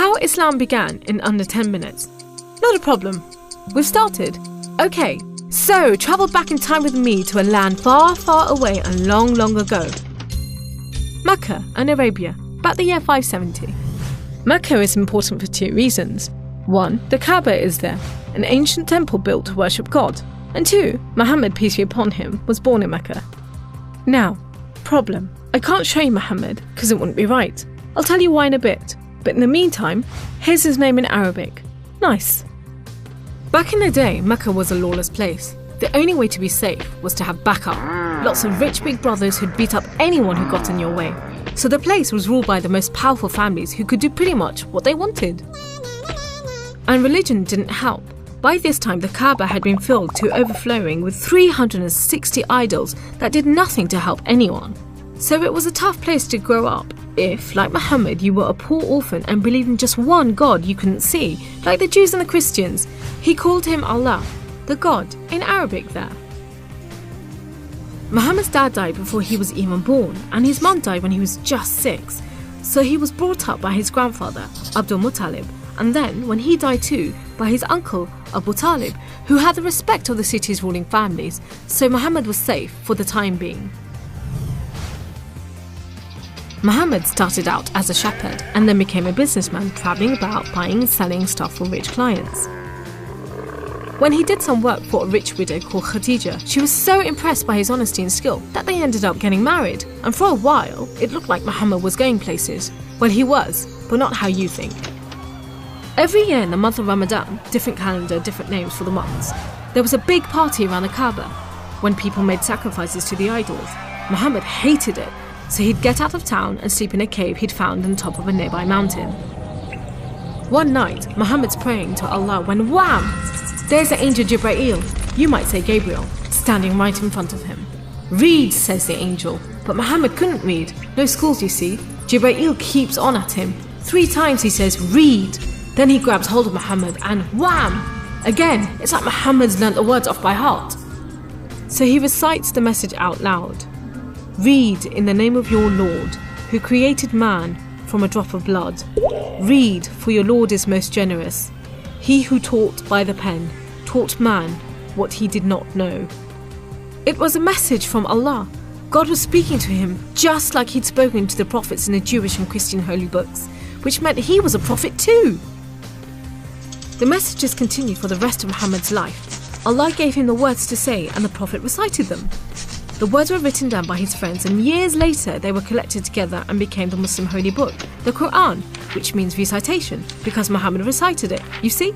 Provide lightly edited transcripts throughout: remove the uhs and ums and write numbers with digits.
How Islam began in under 10 minutes. Not a problem. We've started. Okay, so travel back in time with me to a land far, far away and long, long ago. Mecca and Arabia, about the year 570. Mecca is important for 2 reasons. 1, the Kaaba is there, an ancient temple built to worship God. And 2, Muhammad, peace be upon him, was born in Mecca. Now, problem. I can't show you Muhammad because it wouldn't be right. I'll tell you why in a bit. But in the meantime, here's his name in Arabic. Nice. Back in the day, Mecca was a lawless place. The only way to be safe was to have backup. Lots of rich big brothers who'd beat up anyone who got in your way. So the place was ruled by the most powerful families who could do pretty much what they wanted. And religion didn't help. By this time, the Kaaba had been filled to overflowing with 360 idols that did nothing to help anyone. So it was a tough place to grow up if, like Muhammad, you were a poor orphan and believed in just one God you couldn't see, like the Jews and the Christians. He called him Allah, the God, in Arabic there. Muhammad's dad died before he was even born, and his mum died when he was just 6. So he was brought up by his grandfather, Abdul Muttalib, and then, when he died too, by his uncle, Abu Talib, who had the respect of the city's ruling families, so Muhammad was safe for the time being. Muhammad started out as a shepherd and then became a businessman, travelling about buying and selling stuff for rich clients. When he did some work for a rich widow called Khadija, she was so impressed by his honesty and skill that they ended up getting married, and for a while it looked like Muhammad was going places. Well, he was, but not how you think. Every year in the month of Ramadan, different calendar, different names for the months, there was a big party around the Kaaba when people made sacrifices to the idols. Muhammad hated it, so he'd get out of town and sleep in a cave he'd found on top of a nearby mountain. One night, Muhammad's praying to Allah when wham! There's the angel Jibreel, you might say Gabriel, standing right in front of him. Read, says the angel, but Muhammad couldn't read. No schools, you see. Jibreel keeps on at him. 3 times he says, read. Then he grabs hold of Muhammad and wham! Again, it's like Muhammad's learnt the words off by heart. So he recites the message out loud. Read in the name of your Lord, who created man from a drop of blood. Read, for your Lord is most generous. He who taught by the pen, taught man what he did not know. It was a message from Allah. God was speaking to him just like he'd spoken to the prophets in the Jewish and Christian holy books, which meant he was a prophet too. The messages continued for the rest of Muhammad's life. Allah gave him the words to say and the prophet recited them. The words were written down by his friends, and years later they were collected together and became the Muslim holy book, the Quran, which means recitation, because Muhammad recited it, you see?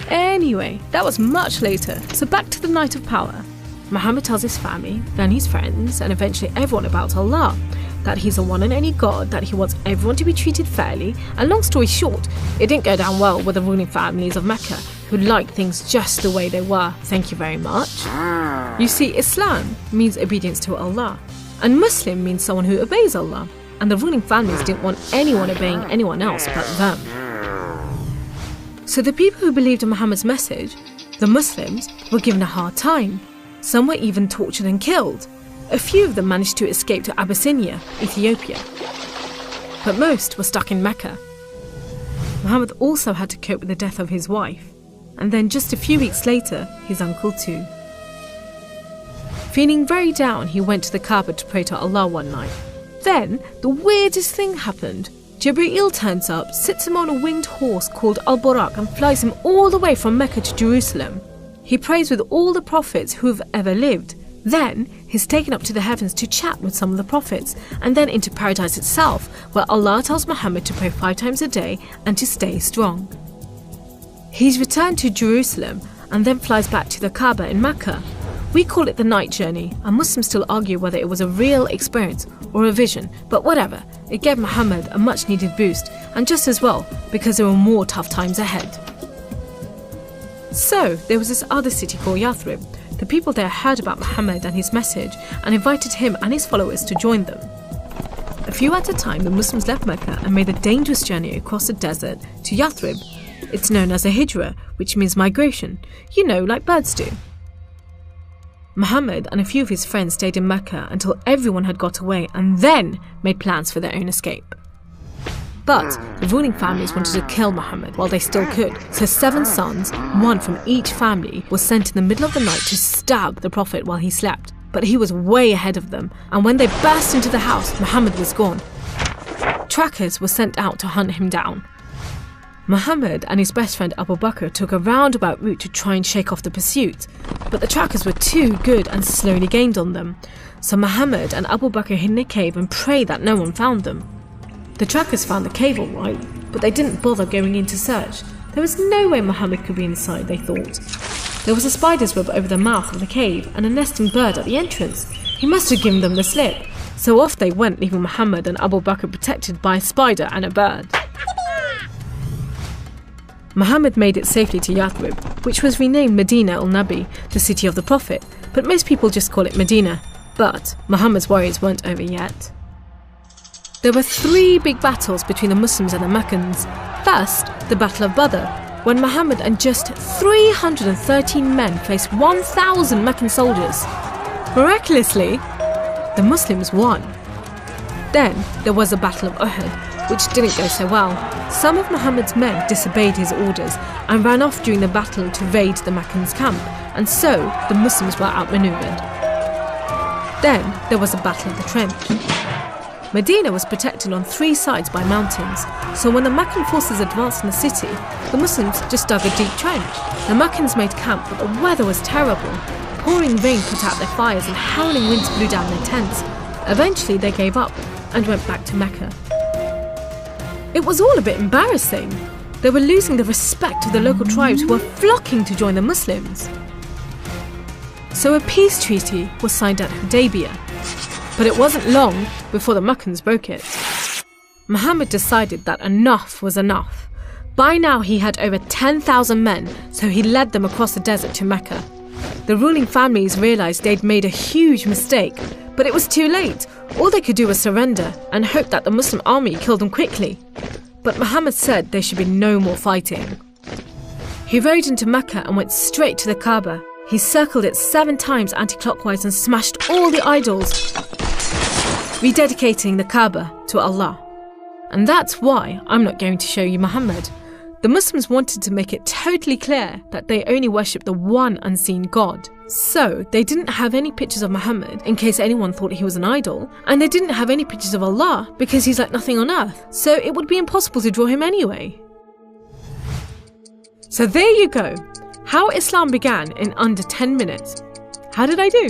Anyway, that was much later, so back to the night of power. Muhammad tells his family, then his friends, and eventually everyone about Allah, that he's the one and only God, that he wants everyone to be treated fairly, and long story short, it didn't go down well with the ruling families of Mecca, who liked things just the way they were, thank you very much. You see, Islam means obedience to Allah, and Muslim means someone who obeys Allah, and the ruling families didn't want anyone obeying anyone else but them. So the people who believed in Muhammad's message, the Muslims, were given a hard time. Some were even tortured and killed. A few of them managed to escape to Abyssinia, Ethiopia. But most were stuck in Mecca. Muhammad also had to cope with the death of his wife, and then just a few weeks later, his uncle too. Feeling very down, he went to the Kaaba to pray to Allah one night. Then, the weirdest thing happened. Jibreel turns up, sits him on a winged horse called Al-Buraq and flies him all the way from Mecca to Jerusalem. He prays with all the prophets who have ever lived. Then, he's taken up to the heavens to chat with some of the prophets, and then into paradise itself, where Allah tells Muhammad to pray 5 times a day and to stay strong. He's returned to Jerusalem and then flies back to the Kaaba in Mecca. We call it the night journey, and Muslims still argue whether it was a real experience or a vision, but whatever, it gave Muhammad a much needed boost, and just as well, because there were more tough times ahead. So, there was this other city called Yathrib. The people there heard about Muhammad and his message and invited him and his followers to join them. A few at a time, the Muslims left Mecca and made a dangerous journey across the desert to Yathrib. It's known as a hijra, which means migration, like birds do. Muhammad and a few of his friends stayed in Mecca until everyone had got away and then made plans for their own escape. But the ruling families wanted to kill Muhammad while they still could, so 7 sons, one from each family, were sent in the middle of the night to stab the Prophet while he slept. But he was way ahead of them, and when they burst into the house, Muhammad was gone. Trackers were sent out to hunt him down. Muhammad and his best friend Abu Bakr took a roundabout route to try and shake off the pursuit, but the trackers were too good and slowly gained on them. So Muhammad and Abu Bakr hid in a cave and prayed that no one found them. The trackers found the cave all right, but they didn't bother going in to search. There was no way Muhammad could be inside, they thought. There was a spider's web over the mouth of the cave and a nesting bird at the entrance. He must have given them the slip. So off they went, leaving Muhammad and Abu Bakr protected by a spider and a bird. Muhammad made it safely to Yathrib, which was renamed Medina al-Nabi, the city of the Prophet, but most people just call it Medina. But Muhammad's worries weren't over yet. There were 3 big battles between the Muslims and the Meccans. First, the Battle of Badr, when Muhammad and just 313 men faced 1,000 Meccan soldiers. Miraculously, the Muslims won. Then there was the Battle of Uhud, which didn't go so well. Some of Muhammad's men disobeyed his orders and ran off during the battle to raid the Meccans' camp, and so the Muslims were outmaneuvered. Then there was the Battle of the Trench. Medina was protected on 3 sides by mountains, so when the Meccan forces advanced in the city, the Muslims just dug a deep trench. The Meccans made camp, but the weather was terrible. Pouring rain put out their fires and howling winds blew down their tents. Eventually they gave up and went back to Mecca. It was all a bit embarrassing. They were losing the respect of the local tribes who were flocking to join the Muslims. So a peace treaty was signed at Hudaybiyah. But it wasn't long before the Meccans broke it. Muhammad decided that enough was enough. By now he had over 10,000 men, so he led them across the desert to Mecca. The ruling families realised they'd made a huge mistake, but it was too late. All they could do was surrender and hope that the Muslim army killed them quickly. But Muhammad said there should be no more fighting. He rode into Mecca and went straight to the Kaaba. He circled it 7 times anti-clockwise and smashed all the idols, rededicating the Kaaba to Allah. And that's why I'm not going to show you Muhammad. The Muslims wanted to make it totally clear that they only worship the one unseen God. So they didn't have any pictures of Muhammad in case anyone thought he was an idol, and they didn't have any pictures of Allah because he's like nothing on earth, so it would be impossible to draw him anyway. So there you go. How Islam began in under 10 minutes. How did I do?